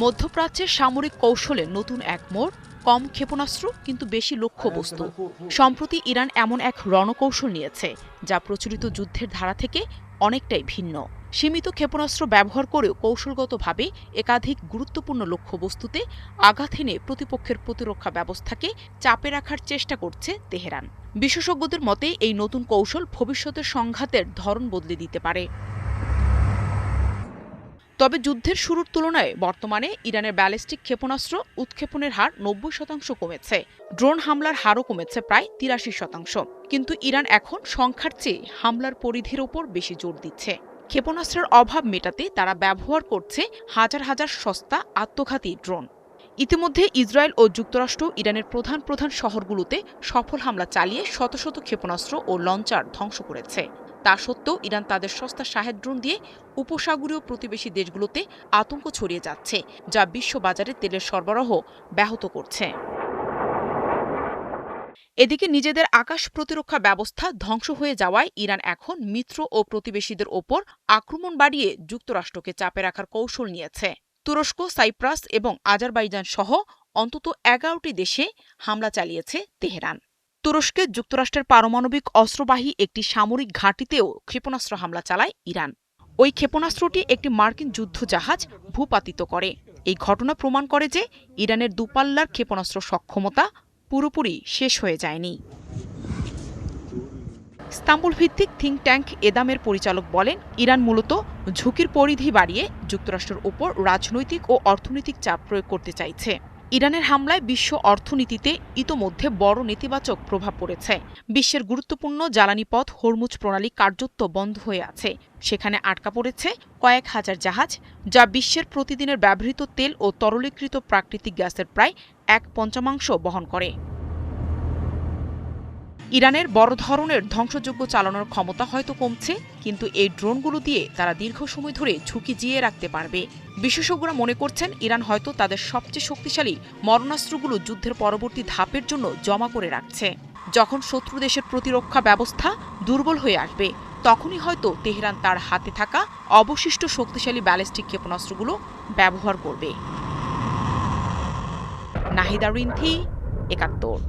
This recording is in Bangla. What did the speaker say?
মধ্যপ্রাচ্যের সামরিক কৌশলে নতুন এক মোড়, কম ক্ষেপণাস্ত্র কিন্তু বেশি লক্ষ্যবস্তু। সম্প্রতি ইরান এমন এক রণকৌশল নিয়েছে যা প্রচলিত যুদ্ধের ধারা থেকে অনেকটাই ভিন্ন। সীমিত ক্ষেপণাস্ত্র ব্যবহার করেও কৌশলগতভাবে একাধিক গুরুত্বপূর্ণ লক্ষ্যবস্তুতে আঘাত এনে প্রতিপক্ষের প্রতিরক্ষা ব্যবস্থাকে চাপে রাখার চেষ্টা করছে তেহরান। বিশেষজ্ঞদের মতে এই নতুন কৌশল ভবিষ্যতের সংঘাতের ধরন বদলে দিতে পারে। তবে যুদ্ধের শুরুর তুলনায় বর্তমানে ইরানের ব্যালিস্টিক ক্ষেপণাস্ত্র উৎক্ষেপণের হার ৯০% কমেছে। ড্রোন হামলার হারও কমেছে প্রায় ৮৩%। কিন্তু ইরান এখন সংখ্যার চেয়ে হামলার পরিধির ওপর বেশি জোর দিচ্ছে। ক্ষেপণাস্ত্রের অভাব মেটাতে তারা ব্যবহার করছে হাজার হাজার সস্তা আত্মঘাতী ড্রোন। ইতিমধ্যে ইসরায়েল ও যুক্তরাষ্ট্র ইরানের প্রধান প্রধান শহরগুলোতে সফল হামলা চালিয়ে শত শত ক্ষেপণাস্ত্র ও লঞ্চার ধ্বংস করেছে। তা সত্ত্বেও ইরান তাদের সস্তা শাহেদ ড্রোন দিয়ে উপসাগরীয় প্রতিবেশী দেশগুলোতে আতঙ্ক ছড়িয়ে যাচ্ছে, যা বিশ্ববাজারে তেলের সরবরাহ ব্যাহত করছে। এদিকে নিজেদের আকাশ প্রতিরক্ষা ব্যবস্থা ধ্বংস হয়ে যাওয়ায় ইরান এখন মিত্র ও প্রতিবেশীদের ওপর আক্রমণ বাড়িয়ে যুক্তরাষ্ট্রকে চাপে রাখার কৌশল নিয়েছে। তুরস্ক, সাইপ্রাস এবং আজারবাইজান সহ অন্তত ১১টি দেশে হামলা চালিয়েছে তেহরান। তুরস্কে যুক্তরাষ্ট্রের পারমাণবিক অস্ত্রবাহী একটি সামরিক ঘাঁটিতেও ক্ষেপণাস্ত্র হামলা চালায় ইরান। ওই ক্ষেপণাস্ত্রটি একটি মার্কিন যুদ্ধজাহাজ ভূপাতিত করে। এই ঘটনা প্রমাণ করে যে ইরানের দূরপাল্লার ক্ষেপণাস্ত্র সক্ষমতা পুরোপুরি শেষ হয়ে যায়নি। ইস্তাম্বুল ভিত্তিক থিঙ্ক ট্যাঙ্ক এদামের পরিচালক বলেন, ইরান মূলত ঝুঁকির পরিধি বাড়িয়ে যুক্তরাষ্ট্রের ওপর রাজনৈতিক ও অর্থনৈতিক চাপ প্রয়োগ করতে চাইছে। ইরানের হামলায় বিশ্ব অর্থনীতিতে ইতোমধ্যে বড় নেতিবাচক প্রভাব পড়েছে। বিশ্বের গুরুত্বপূর্ণ জ্বালানি পথ হরমুজ প্রণালী কার্যত বন্ধ হয়ে আছে। সেখানে আটকা পড়েছে কয়েক হাজার জাহাজ, যা বিশ্বের প্রতিদিনের ব্যবহৃত তেল ও তরলীকৃত প্রাকৃতিক গ্যাসের প্রায় ১/৫ বহন করে। ইরানের বড় ধরনের ধ্বংসযজ্ঞ চালানোর ক্ষমতা হয়তো কমছে, কিন্তু এই ড্রোনগুলো দিয়ে তারা দীর্ঘ সময় ধরে ঝুঁকি জিইয়ে রাখতে পারবে। বিশেষজ্ঞরা মনে করছেন ইরান হয়তো তাদের সবচেয়ে শক্তিশালী মরণাস্ত্রগুলো যুদ্ধের পরবর্তী ধাপের জন্য জমা করে রাখছে। যখন শত্রু দেশের প্রতিরক্ষা ব্যবস্থা দুর্বল হয়ে আসবে, তখনই হয়তো তেহরান তার হাতে থাকা অবশিষ্ট শক্তিশালী ব্যালিস্টিক ক্ষেপণাস্ত্রগুলো ব্যবহার করবে। নাহিদা রিন্থি, ৭১।